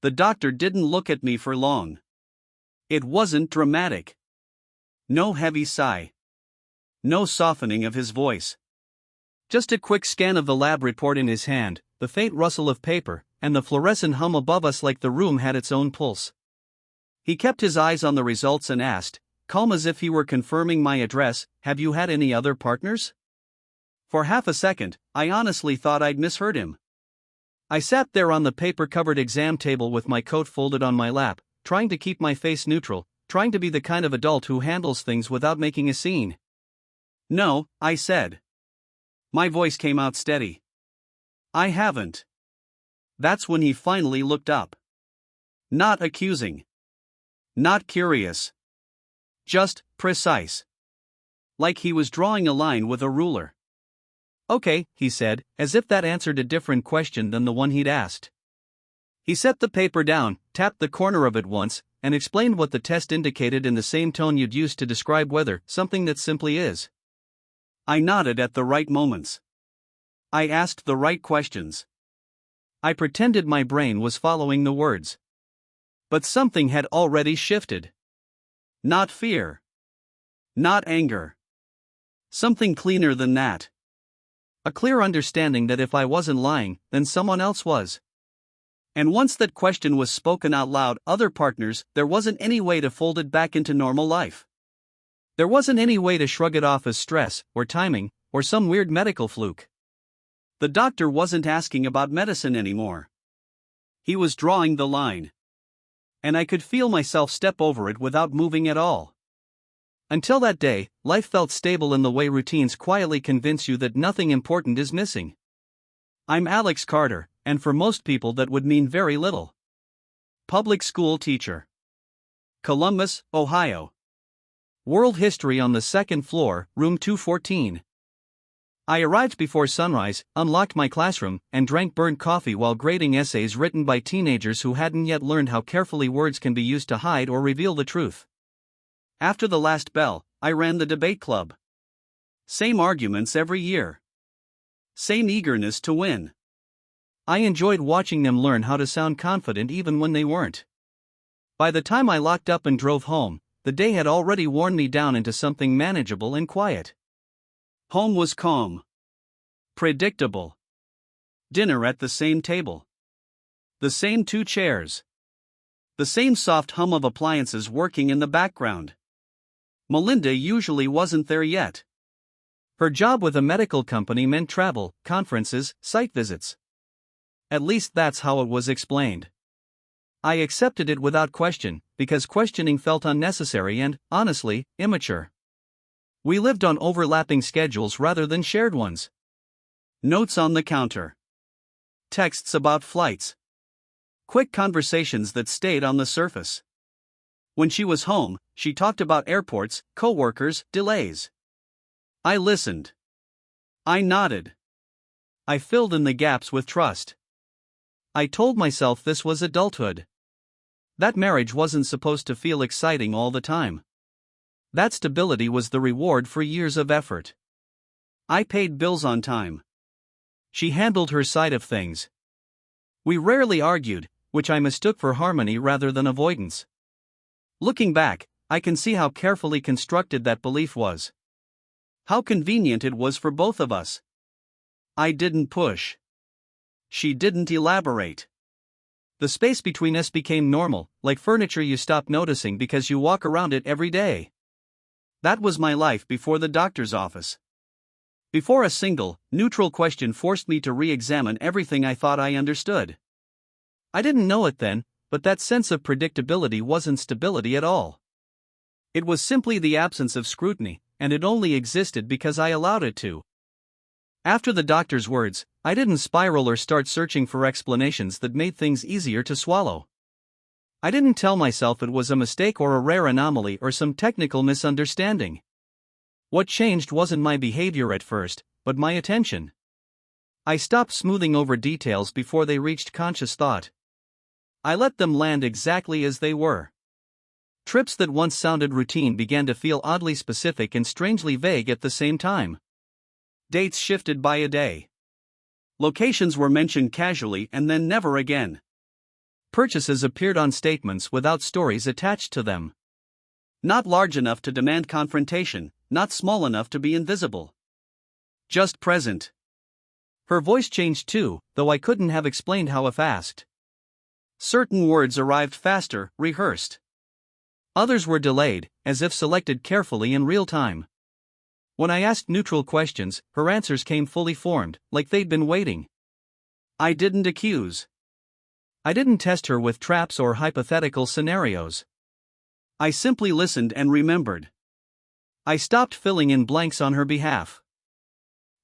The doctor didn't look at me for long. It wasn't dramatic. No heavy sigh. No softening of his voice. Just a quick scan of the lab report in his hand, the faint rustle of paper, and the fluorescent hum above us like the room had its own pulse. He kept his eyes on the results and asked, calm as if he were confirming my address, "Have you had any other partners?" For half a second, I honestly thought I'd misheard him. I sat there on the paper-covered exam table with my coat folded on my lap, trying to keep my face neutral, trying to be the kind of adult who handles things without making a scene. "No," I said. My voice came out steady. "I haven't." That's when he finally looked up. Not accusing. Not curious. Just precise. Like he was drawing a line with a ruler. "Okay," he said, as if that answered a different question than the one he'd asked. He set the paper down, tapped the corner of it once, and explained what the test indicated in the same tone you'd use to describe weather, something that simply is. I nodded at the right moments. I asked the right questions. I pretended my brain was following the words. But something had already shifted. Not fear. Not anger. Something cleaner than that. A clear understanding that if I wasn't lying, then someone else was. And once that question was spoken out loud, other partners, there wasn't any way to fold it back into normal life. There wasn't any way to shrug it off as stress, or timing, or some weird medical fluke. The doctor wasn't asking about medicine anymore. He was drawing the line. And I could feel myself step over it without moving at all. Until that day, life felt stable in the way routines quietly convince you that nothing important is missing. I'm Alex Carter, and for most people that would mean very little. Public school teacher. Columbus, Ohio. World history on the second floor, room 214. I arrived before sunrise, unlocked my classroom, and drank burnt coffee while grading essays written by teenagers who hadn't yet learned how carefully words can be used to hide or reveal the truth. After the last bell, I ran the debate club. Same arguments every year. Same eagerness to win. I enjoyed watching them learn how to sound confident even when they weren't. By the time I locked up and drove home, the day had already worn me down into something manageable and quiet. Home was calm. Predictable. Dinner at the same table. The same 2 chairs. The same soft hum of appliances working in the background. Melinda usually wasn't there yet. Her job with a medical company meant travel, conferences, site visits. At least that's how it was explained. I accepted it without question, because questioning felt unnecessary and, honestly, immature. We lived on overlapping schedules rather than shared ones. Notes on the counter. Texts about flights. Quick conversations that stayed on the surface. When she was home, she talked about airports, coworkers, delays. I listened. I nodded. I filled in the gaps with trust. I told myself this was adulthood. That marriage wasn't supposed to feel exciting all the time. That stability was the reward for years of effort. I paid bills on time. She handled her side of things. We rarely argued, which I mistook for harmony rather than avoidance. Looking back, I can see how carefully constructed that belief was. How convenient it was for both of us. I didn't push. She didn't elaborate. The space between us became normal, like furniture you stop noticing because you walk around it every day. That was my life before the doctor's office. Before a single, neutral question forced me to re-examine everything I thought I understood. I didn't know it then, but that sense of predictability wasn't stability at all. It was simply the absence of scrutiny, and it only existed because I allowed it to. After the doctor's words, I didn't spiral or start searching for explanations that made things easier to swallow. I didn't tell myself it was a mistake or a rare anomaly or some technical misunderstanding. What changed wasn't my behavior at first, but my attention. I stopped smoothing over details before they reached conscious thought. I let them land exactly as they were. Trips that once sounded routine began to feel oddly specific and strangely vague at the same time. Dates shifted by a day. Locations were mentioned casually and then never again. Purchases appeared on statements without stories attached to them. Not large enough to demand confrontation, not small enough to be invisible. Just present. Her voice changed too, though I couldn't have explained how if asked. Certain words arrived faster, rehearsed. Others were delayed, as if selected carefully in real time. When I asked neutral questions, her answers came fully formed, like they'd been waiting. I didn't accuse. I didn't test her with traps or hypothetical scenarios. I simply listened and remembered. I stopped filling in blanks on her behalf.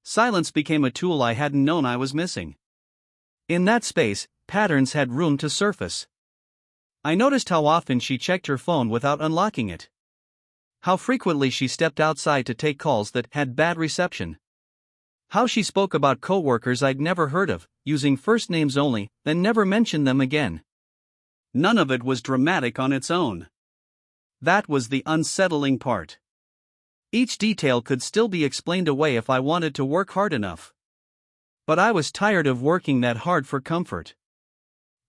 Silence became a tool I hadn't known I was missing. In that space, patterns had room to surface. I noticed how often she checked her phone without unlocking it. How frequently she stepped outside to take calls that had bad reception. How she spoke about coworkers I'd never heard of, using first names only, then never mentioned them again. None of it was dramatic on its own. That was the unsettling part. Each detail could still be explained away if I wanted to work hard enough. But I was tired of working that hard for comfort.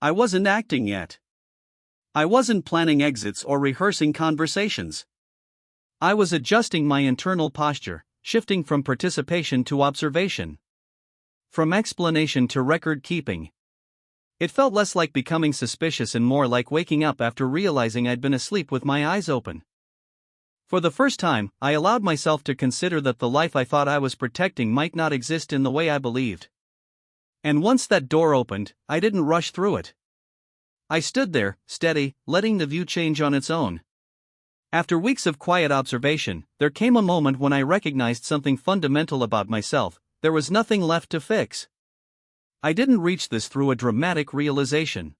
I wasn't acting yet. I wasn't planning exits or rehearsing conversations. I was adjusting my internal posture, shifting from participation to observation. From explanation to record keeping. It felt less like becoming suspicious and more like waking up after realizing I'd been asleep with my eyes open. For the first time, I allowed myself to consider that the life I thought I was protecting might not exist in the way I believed. And once that door opened, I didn't rush through it. I stood there, steady, letting the view change on its own. After weeks of quiet observation, there came a moment when I recognized something fundamental about myself: there was nothing left to fix. I didn't reach this through a dramatic realization.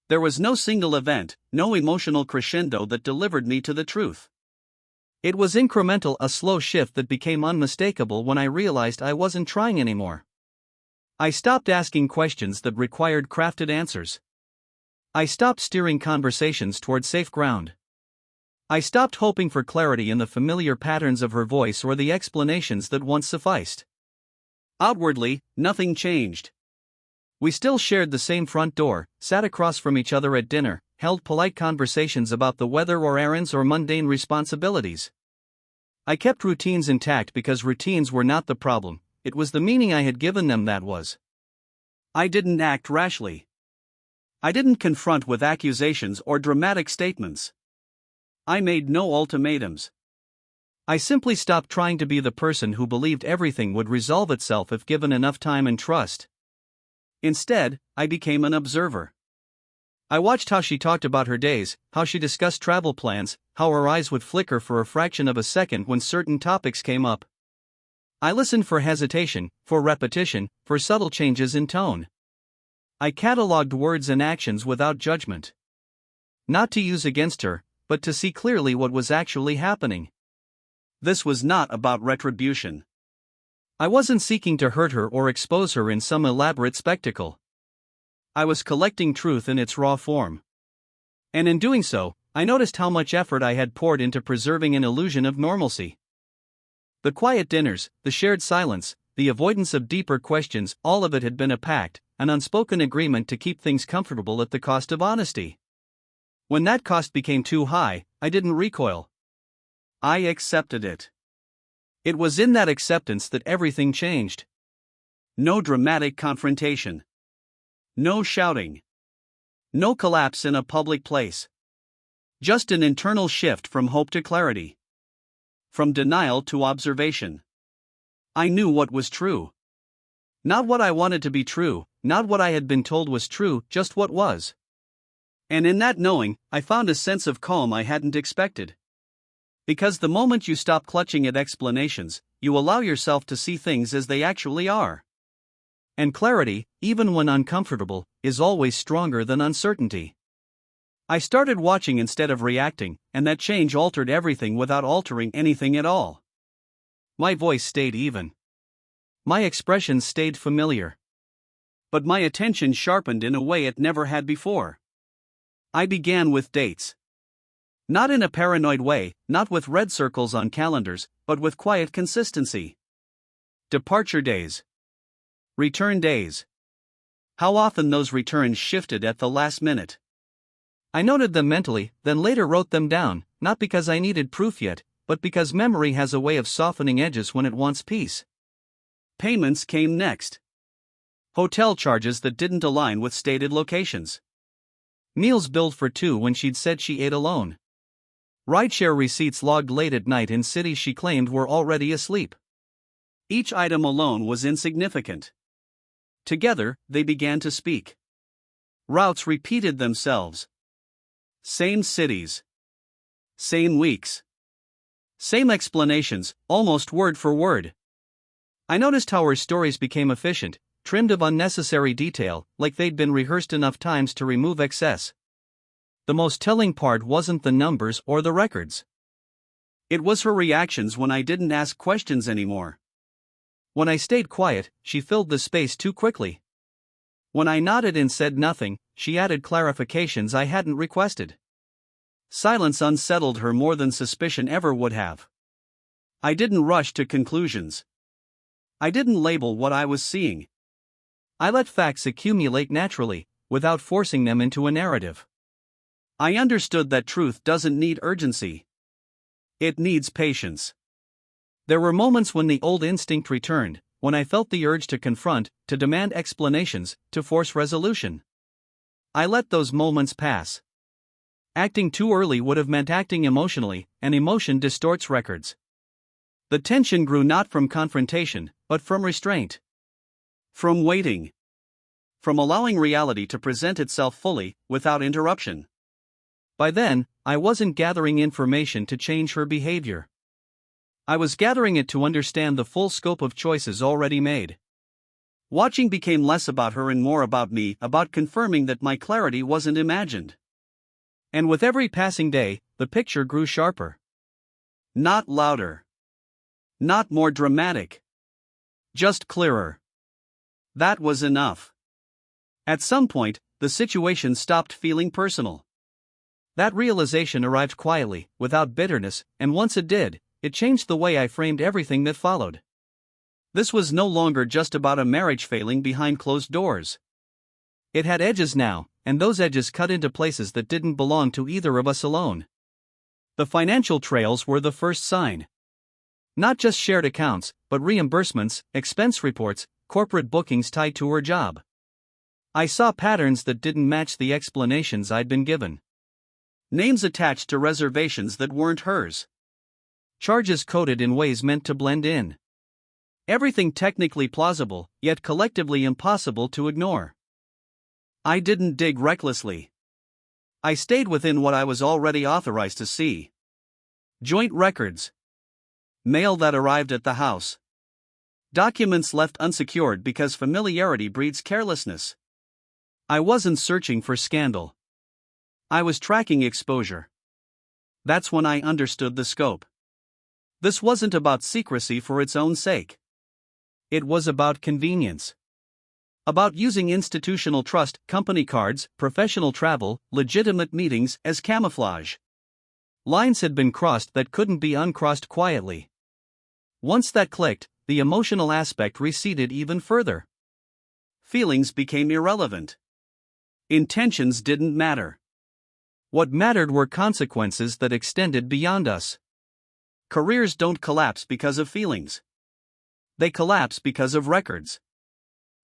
There was no single event, no emotional crescendo that delivered me to the truth. It was incremental, a slow shift that became unmistakable when I realized I wasn't trying anymore. I stopped asking questions that required crafted answers. I stopped steering conversations toward safe ground. I stopped hoping for clarity in the familiar patterns of her voice or the explanations that once sufficed. Outwardly, nothing changed. We still shared the same front door, sat across from each other at dinner, held polite conversations about the weather or errands or mundane responsibilities. I kept routines intact because routines were not the problem, it was the meaning I had given them that was. I didn't act rashly. I didn't confront with accusations or dramatic statements. I made no ultimatums. I simply stopped trying to be the person who believed everything would resolve itself if given enough time and trust. Instead, I became an observer. I watched how she talked about her days, how she discussed travel plans, how her eyes would flicker for a fraction of a second when certain topics came up. I listened for hesitation, for repetition, for subtle changes in tone. I catalogued words and actions without judgment. Not to use against her, but to see clearly what was actually happening. This was not about retribution. I wasn't seeking to hurt her or expose her in some elaborate spectacle. I was collecting truth in its raw form. And in doing so, I noticed how much effort I had poured into preserving an illusion of normalcy. The quiet dinners, the shared silence, the avoidance of deeper questions, all of it had been a pact, an unspoken agreement to keep things comfortable at the cost of honesty. When that cost became too high, I didn't recoil. I accepted it. It was in that acceptance that everything changed. No dramatic confrontation. No shouting. No collapse in a public place. Just an internal shift from hope to clarity. From denial to observation. I knew what was true. Not what I wanted to be true, not what I had been told was true, just what was. And in that knowing, I found a sense of calm I hadn't expected. Because the moment you stop clutching at explanations, you allow yourself to see things as they actually are. And clarity, even when uncomfortable, is always stronger than uncertainty. I started watching instead of reacting, and that change altered everything without altering anything at all. My voice stayed even. My expressions stayed familiar. But my attention sharpened in a way it never had before. I began with dates. Not in a paranoid way, not with red circles on calendars, but with quiet consistency. Departure days. Return days. How often those returns shifted at the last minute. I noted them mentally, then later wrote them down, not because I needed proof yet, but because memory has a way of softening edges when it wants peace. Payments came next. Hotel charges that didn't align with stated locations. Meals billed for two when she'd said she ate alone. Rideshare receipts logged late at night in cities she claimed were already asleep. Each item alone was insignificant. Together, they began to speak. Routes repeated themselves. Same cities. Same weeks. Same explanations, almost word for word. I noticed how her stories became efficient, trimmed of unnecessary detail, like they'd been rehearsed enough times to remove excess. The most telling part wasn't the numbers or the records. It was her reactions when I didn't ask questions anymore. When I stayed quiet, she filled the space too quickly. When I nodded and said nothing, she added clarifications I hadn't requested. Silence unsettled her more than suspicion ever would have. I didn't rush to conclusions. I didn't label what I was seeing. I let facts accumulate naturally, without forcing them into a narrative. I understood that truth doesn't need urgency. It needs patience. There were moments when the old instinct returned, when I felt the urge to confront, to demand explanations, to force resolution. I let those moments pass. Acting too early would have meant acting emotionally, and emotion distorts records. The tension grew not from confrontation, but from restraint. From waiting. From allowing reality to present itself fully, without interruption. By then, I wasn't gathering information to change her behavior. I was gathering it to understand the full scope of choices already made. Watching became less about her and more about me, about confirming that my clarity wasn't imagined. And with every passing day, the picture grew sharper. Not louder. Not more dramatic. Just clearer. That was enough. At some point, the situation stopped feeling personal. That realization arrived quietly, without bitterness, and once it did, it changed the way I framed everything that followed. This was no longer just about a marriage failing behind closed doors. It had edges now, and those edges cut into places that didn't belong to either of us alone. The financial trails were the first sign. Not just shared accounts, but reimbursements, expense reports, corporate bookings tied to her job. I saw patterns that didn't match the explanations I'd been given. Names attached to reservations that weren't hers. Charges coded in ways meant to blend in. Everything technically plausible, yet collectively impossible to ignore. I didn't dig recklessly. I stayed within what I was already authorized to see. Joint records. Mail that arrived at the house. Documents left unsecured because familiarity breeds carelessness. I wasn't searching for scandal. I was tracking exposure. That's when I understood the scope. This wasn't about secrecy for its own sake. It was about convenience. About using institutional trust, company cards, professional travel, legitimate meetings as camouflage. Lines had been crossed that couldn't be uncrossed quietly. Once that clicked, the emotional aspect receded even further. Feelings became irrelevant. Intentions didn't matter. What mattered were consequences that extended beyond us. Careers don't collapse because of feelings. They collapse because of records.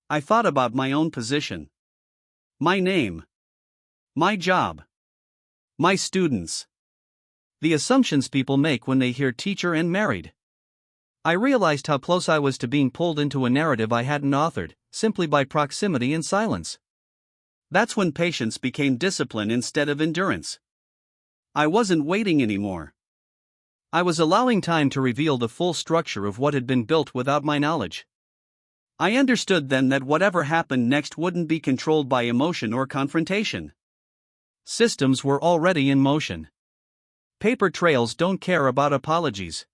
I thought about my own position. My name. My job. My students. The assumptions people make when they hear teacher and married. I realized how close I was to being pulled into a narrative I hadn't authored, simply by proximity and silence. That's when patience became discipline instead of endurance. I wasn't waiting anymore. I was allowing time to reveal the full structure of what had been built without my knowledge. I understood then that whatever happened next wouldn't be controlled by emotion or confrontation. Systems were already in motion. Paper trails don't care about apologies.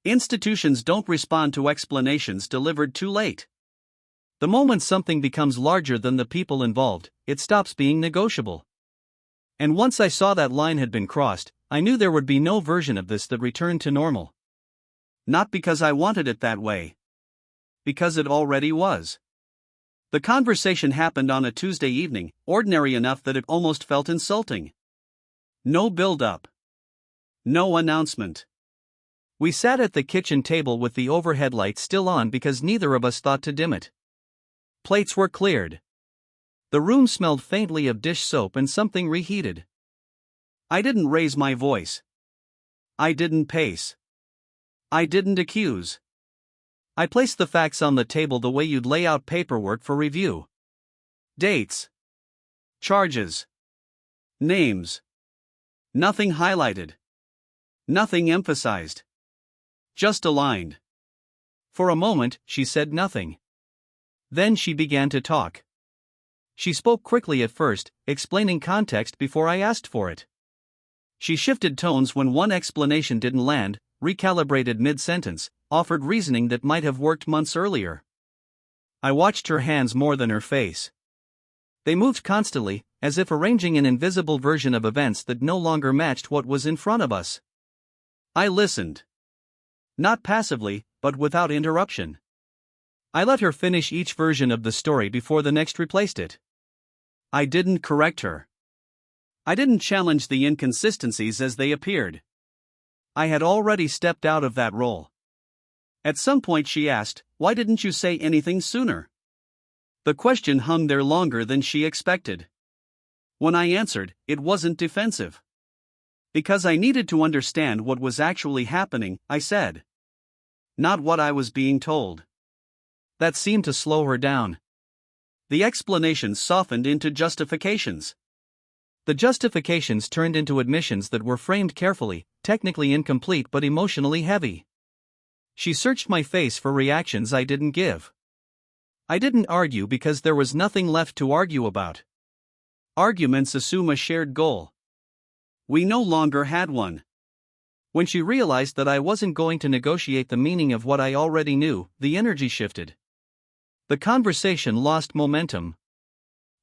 Institutions don't respond to explanations delivered too late. The moment something becomes larger than the people involved, it stops being negotiable. And once I saw that line had been crossed, I knew there would be no version of this that returned to normal. Not because I wanted it that way. Because it already was. The conversation happened on a Tuesday evening, ordinary enough that it almost felt insulting. No build-up. No announcement. We sat at the kitchen table with the overhead light still on because neither of us thought to dim it. Plates were cleared. The room smelled faintly of dish soap and something reheated. I didn't raise my voice. I didn't pace. I didn't accuse. I placed the facts on the table the way you'd lay out paperwork for review. Dates. Charges. Names. Nothing highlighted. Nothing emphasized. Just aligned. For a moment, she said nothing. Then she began to talk. She spoke quickly at first, explaining context before I asked for it. She shifted tones when one explanation didn't land, recalibrated mid-sentence, offered reasoning that might have worked months earlier. I watched her hands more than her face. They moved constantly, as if arranging an invisible version of events that no longer matched what was in front of us. I listened. Not passively, but without interruption. I let her finish each version of the story before the next replaced it. I didn't correct her. I didn't challenge the inconsistencies as they appeared. I had already stepped out of that role. At some point she asked, "Why didn't you say anything sooner?" The question hung there longer than she expected. When I answered, it wasn't defensive. Because I needed to understand what was actually happening, I said. Not what I was being told. That seemed to slow her down. The explanations softened into justifications. The justifications turned into admissions that were framed carefully, technically incomplete but emotionally heavy. She searched my face for reactions I didn't give. I didn't argue because there was nothing left to argue about. Arguments assume a shared goal. We no longer had one. When she realized that I wasn't going to negotiate the meaning of what I already knew, the energy shifted. The conversation lost momentum.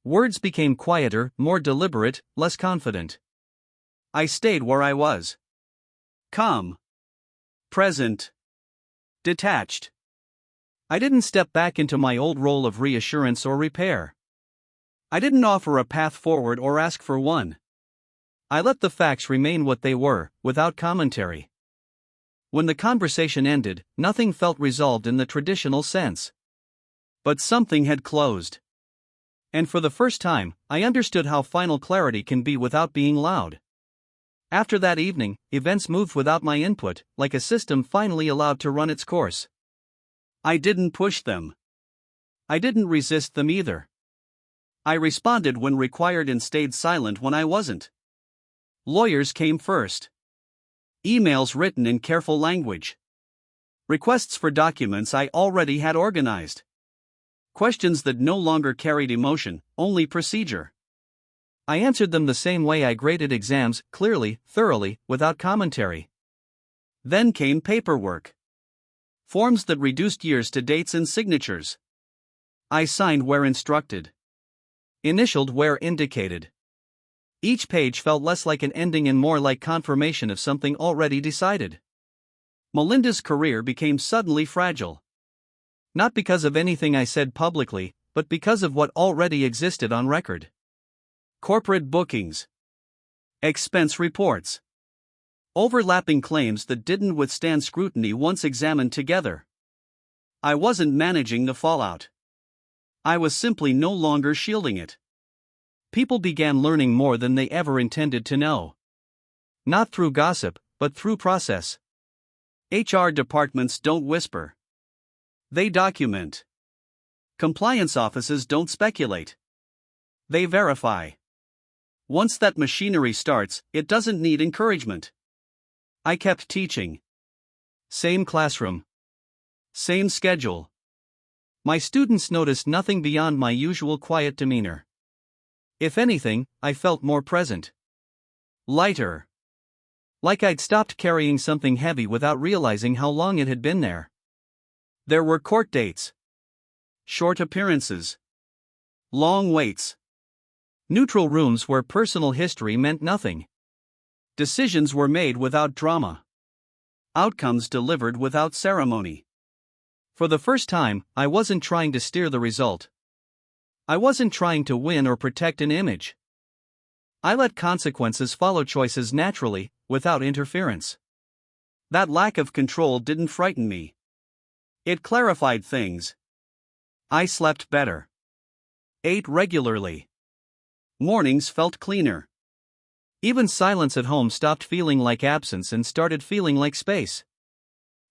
Words became quieter, more deliberate, less confident. I stayed where I was. Calm. Present. Detached. I didn't step back into my old role of reassurance or repair. I didn't offer a path forward or ask for one. I let the facts remain what they were, without commentary. When the conversation ended, nothing felt resolved in the traditional sense. But something had closed. And for the first time, I understood how final clarity can be without being loud. After that evening, events moved without my input, like a system finally allowed to run its course. I didn't push them. I didn't resist them either. I responded when required and stayed silent when I wasn't. Lawyers came first. Emails written in careful language. Requests for documents I already had organized. Questions that no longer carried emotion, only procedure. I answered them the same way I graded exams, clearly, thoroughly, without commentary. Then came paperwork. Forms that reduced years to dates and signatures. I signed where instructed. Initialed where indicated. Each page felt less like an ending and more like confirmation of something already decided. Melinda's career became suddenly fragile. Not because of anything I said publicly, but because of what already existed on record. Corporate bookings. Expense reports. Overlapping claims that didn't withstand scrutiny once examined together. I wasn't managing the fallout. I was simply no longer shielding it. People began learning more than they ever intended to know. Not through gossip, but through process. HR departments don't whisper. They document. Compliance offices don't speculate. They verify. Once that machinery starts, it doesn't need encouragement. I kept teaching. Same classroom. Same schedule. My students noticed nothing beyond my usual quiet demeanor. If anything, I felt more present. Lighter. Like I'd stopped carrying something heavy without realizing how long it had been there. There were court dates. Short appearances. Long waits. Neutral rooms where personal history meant nothing. Decisions were made without drama. Outcomes delivered without ceremony. For the first time, I wasn't trying to steer the result. I wasn't trying to win or protect an image. I let consequences follow choices naturally, without interference. That lack of control didn't frighten me. It clarified things. I slept better. Ate regularly. Mornings felt cleaner. Even silence at home stopped feeling like absence and started feeling like space.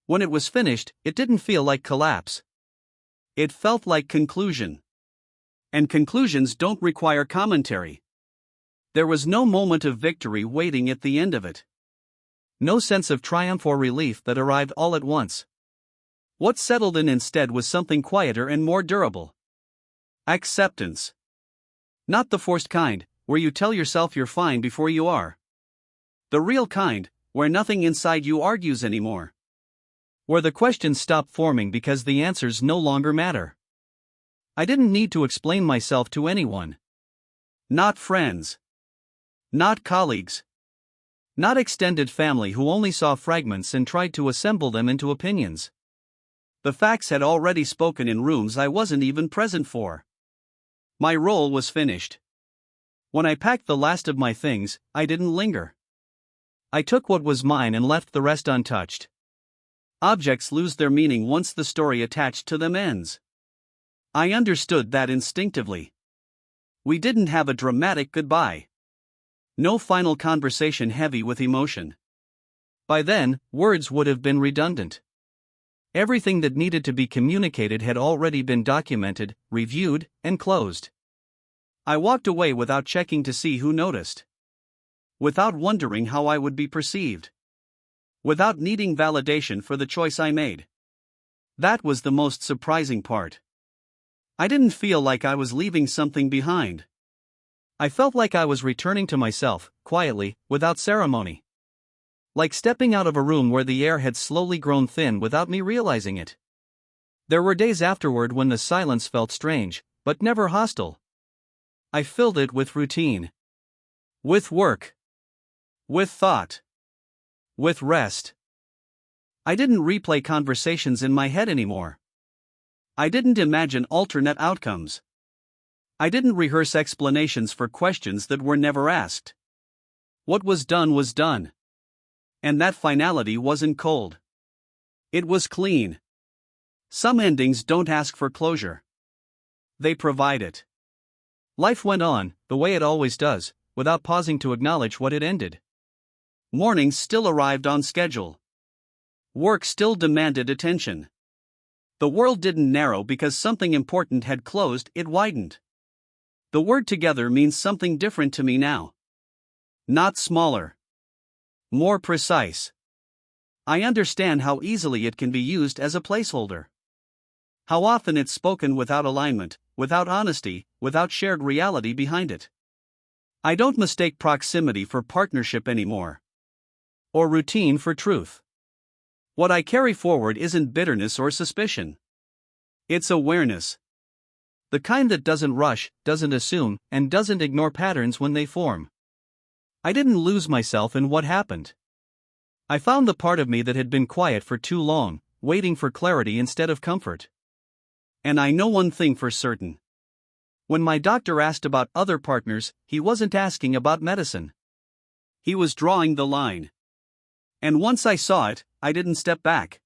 When it was finished, it didn't feel like collapse. It felt like conclusion. And conclusions don't require commentary. There was no moment of victory waiting at the end of it. No sense of triumph or relief that arrived all at once. What settled in instead was something quieter and more durable. Acceptance. Not the forced kind, where you tell yourself you're fine before you are. The real kind, where nothing inside you argues anymore. Where the questions stop forming because the answers no longer matter. I didn't need to explain myself to anyone. Not friends. Not colleagues. Not extended family who only saw fragments and tried to assemble them into opinions. The facts had already spoken in rooms I wasn't even present for. My role was finished. When I packed the last of my things, I didn't linger. I took what was mine and left the rest untouched. Objects lose their meaning once the story attached to them ends. I understood that instinctively. We didn't have a dramatic goodbye. No final conversation heavy with emotion. By then, words would have been redundant. Everything that needed to be communicated had already been documented, reviewed, and closed. I walked away without checking to see who noticed. Without wondering how I would be perceived. Without needing validation for the choice I made. That was the most surprising part. I didn't feel like I was leaving something behind. I felt like I was returning to myself, quietly, without ceremony. Like stepping out of a room where the air had slowly grown thin without me realizing it. There were days afterward when the silence felt strange, but never hostile. I filled it with routine. With work. With thought. With rest. I didn't replay conversations in my head anymore. I didn't imagine alternate outcomes. I didn't rehearse explanations for questions that were never asked. What was done was done. And that finality wasn't cold. It was clean. Some endings don't ask for closure. They provide it. Life went on, the way it always does, without pausing to acknowledge what had ended. Mornings still arrived on schedule. Work still demanded attention. The world didn't narrow because something important had closed, it widened. The word together means something different to me now. Not smaller. More precise. I understand how easily it can be used as a placeholder. How often it's spoken without alignment, without honesty, without shared reality behind it. I don't mistake proximity for partnership anymore. Or routine for truth. What I carry forward isn't bitterness or suspicion. It's awareness. The kind that doesn't rush, doesn't assume, and doesn't ignore patterns when they form. I didn't lose myself in what happened. I found the part of me that had been quiet for too long, waiting for clarity instead of comfort. And I know one thing for certain. When my doctor asked about other partners, he wasn't asking about medicine. He was drawing the line. And once I saw it, I didn't step back.